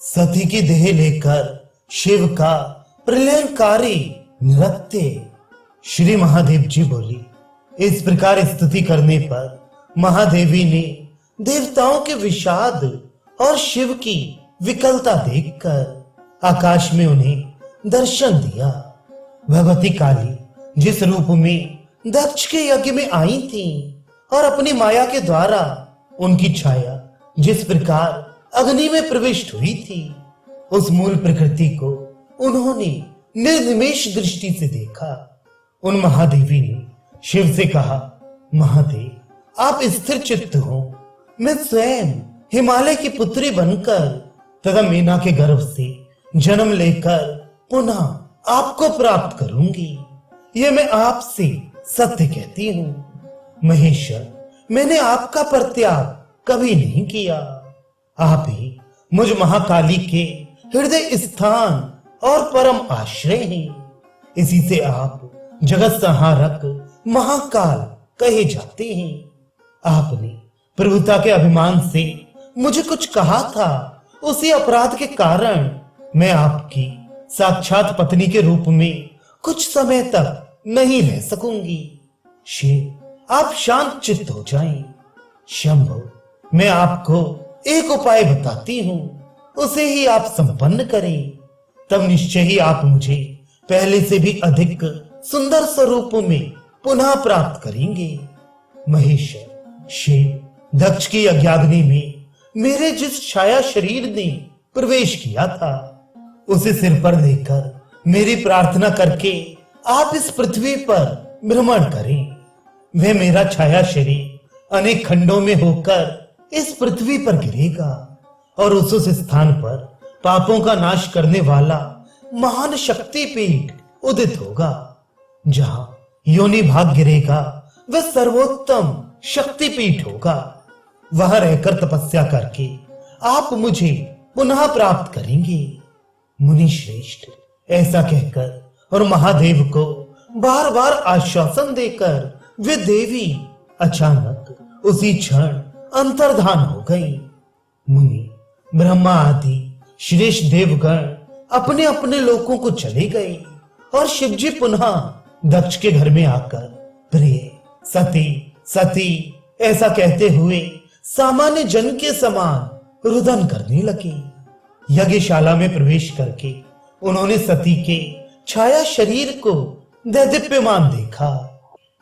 सती की देह लेकर शिव का प्रलयंकारी नृत्य। श्री महादेव जी बोली। इस प्रकार स्तुति करने पर महादेवी ने देवताओं के विषाद और शिव की विकलता देखकर आकाश में उन्हें दर्शन दिया। भगवती काली जिस रूप में दक्ष के यज्ञ में आई थी और अपनी माया के द्वारा उनकी छाया जिस प्रकार अग्नि में प्रविष्ट हुई थी, उस मूल प्रकृति को उन्होंने निर्निमेष दृष्टि से देखा। उन महादेवी ने शिव से कहा, महादेव आप स्थिर चित्त हो, मैं स्वयं हिमालय की पुत्री बनकर तथा मीना के गर्भ से जन्म लेकर पुनः आपको प्राप्त करूंगी। यह मैं आपसे सत्य कहती हूँ। महेश्वर, मैंने आपका परित्याग कभी नहीं किया। आप ही मुझ महाकाली के हृदय स्थान और परम आश्रय हैं। इसी से आप जगत संहारक महाकाल कहे जाते हैं। आपने प्रभुता के अभिमान से मुझे कुछ कहा था, उसी अपराध के कारण मैं आपकी साक्षात पत्नी के रूप में कुछ समय तक नहीं रह सकूंगी। शिव, आप शांत चित्त हो जाएं। शंभु, मैं आपको एक उपाय बताती हूँ, उसे ही आप संपन्न करें, तब निश्चय ही आप मुझे पहले से भी अधिक सुंदर स्वरूप में पुनः प्राप्त करेंगे। महेश्वर, शिव, दक्ष की यज्ञाग्नि में मेरे जिस छाया शरीर ने प्रवेश किया था, उसे सिर पर लेकर मेरी प्रार्थना करके आप इस पृथ्वी पर भ्रमण करें। वह मेरा छाया शरीर अनेक खंडों में होकर इस पृथ्वी पर गिरेगा और उस स्थान पर पापों का नाश करने वाला महान शक्तिपीठ उदित होगा। जहां योनि भाग गिरेगा वह सर्वोत्तम शक्तिपीठ होगा। वहां रहकर तपस्या करके आप मुझे पुनः प्राप्त करेंगे। मुनि श्रेष्ठ, ऐसा कहकर और महादेव को बार बार आश्वासन देकर वे देवी अचानक उसी क्षण अंतर्धान हो गई। मुनि, ब्रह्मा आदि श्रेष्ठ देवगण अपने अपने लोकों को चले गए और शिवजी पुनः दक्ष के घर में आकर प्रिय सती सती ऐसा कहते हुए सामान्य जन के समान रुदन करने लगे। यज्ञशाला में प्रवेश करके उन्होंने सती के छाया शरीर को दैदीप्यमान देखा।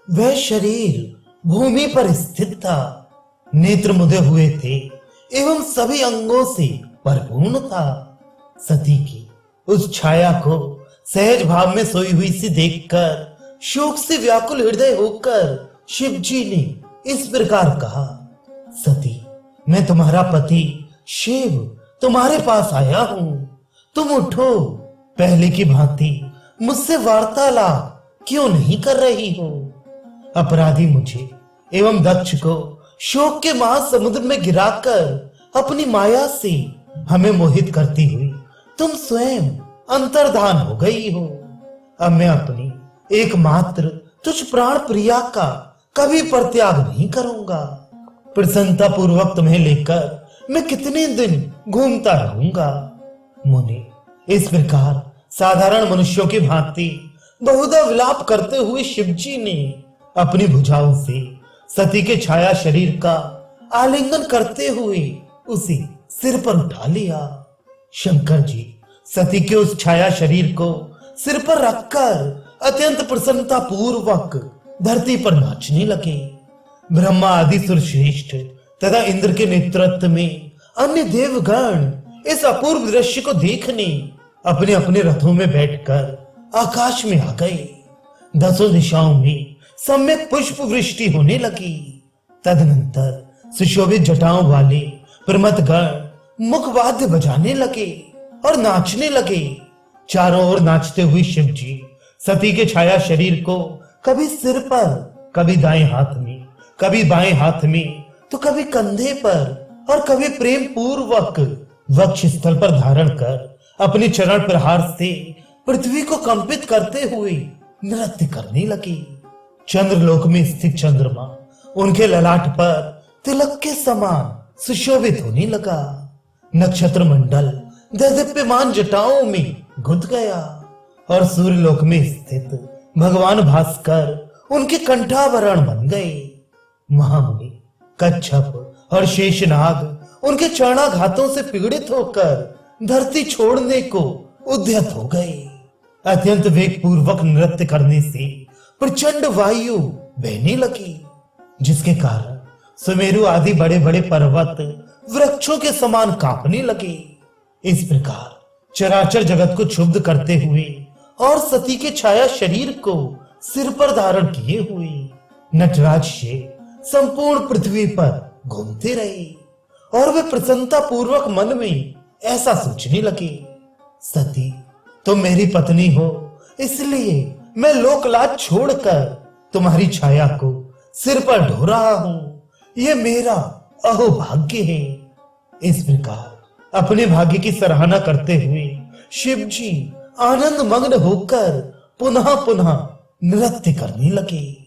वह शरीर भूमि पर स्थित था, नेत्र मुदे हुए थे एवं सभी अंगों से परिपूर्ण था। सती की उस छाया को सहज भाव में सोई हुई सी देखकर शोक से व्याकुल हृदय होकर शिवजी ने इस प्रकार कहा, सती, मैं तुम्हारा पति शिव तुम्हारे पास आया हूं, तुम उठो। पहले की भांति मुझसे वार्तालाप क्यों नहीं कर रही हो? अपराधी मुझे एवं दक्ष को शोक के महासमुद्र में गिराकर अपनी माया से हमें मोहित करती हुई तुम स्वयं अंतर्धान हो गई हो। अब मैं अपनी एकमात्र तुझ प्राण प्रिया का कभी परित्याग नहीं करूंगा। प्रसन्नता पूर्वक तुम्हें लेकर मैं कितने दिन घूमता रहूंगा। मुनि, इस प्रकार साधारण मनुष्यों की भांति बहुधा विलाप करते हुए शिवजी ने अपनी भुजाओं से सती के छाया शरीर का आलिंगन करते हुए उसे सिर पर उठा लिया। शंकर जी सती के उस छाया शरीर को सिर पर रखकर अत्यंत प्रसन्नता पूर्वक धरती पर नाचने लगे। ब्रह्मा आदि सुरश्रेष्ठ तथा इंद्र के नेतृत्व में अन्य देवगण इस अपूर्व दृश्य को देखने अपने अपने रथों में बैठकर आकाश में आ गए। दसों दिशाओं में सम्यक पुष्प वृष्टि होने लगी। तदनंतर सुशोभित जटाओं वाले प्रमथगण मुखवाद्य बजाने लगे और नाचने लगे। चारों ओर नाचते हुए शिवजी सती के छाया शरीर को कभी सिर पर, कभी दाएं हाथ में, कभी बाएं हाथ में, तो कभी कंधे पर और कभी प्रेम पूर्वक वक्ष स्थल पर धारण कर अपने चरण प्रहार से पृथ्वी को कंपित करते हुए नृत्य करने लगे। चंद्रलोक में स्थित चंद्रमा उनके ललाट पर तिलक के समान सुशोभित होने लगा। नक्षत्र मंडल दैदीप्यमान जटाओं में गुंथ गया और सूर्यलोक में स्थित भगवान भास्कर उनके कंठाभरण बन गए। महामुनि कच्छप और शेषनाग उनके चरणाघातों से पीड़ित होकर धरती छोड़ने को उद्यत हो गए। अत्यंत वेग पूर्वक नृत्य करने से प्रचंड वायु बहने लगी, जिसके कारण सुमेरु आदि बड़े बड़े पर्वत वृक्षों के समान कांपने लगे। इस प्रकार चराचर जगत को क्षुब्ध करते हुए और सती के छाया शरीर को सिर पर धारण किए हुए नटराज शेर संपूर्ण पृथ्वी पर घूमते रहे और वे प्रसन्नता पूर्वक मन में ऐसा सोचने लगे, सती तुम मेरी पत्नी हो, इसलिए मैं लोकलाज छोड़कर तुम्हारी छाया को सिर पर ढो रहा हूं। यह मेरा अहोभाग्य है। इस प्रकार अपने भाग्य की सराहना करते हुए शिव जी आनंद मग्न होकर पुनः पुनः नृत्य करने लगे।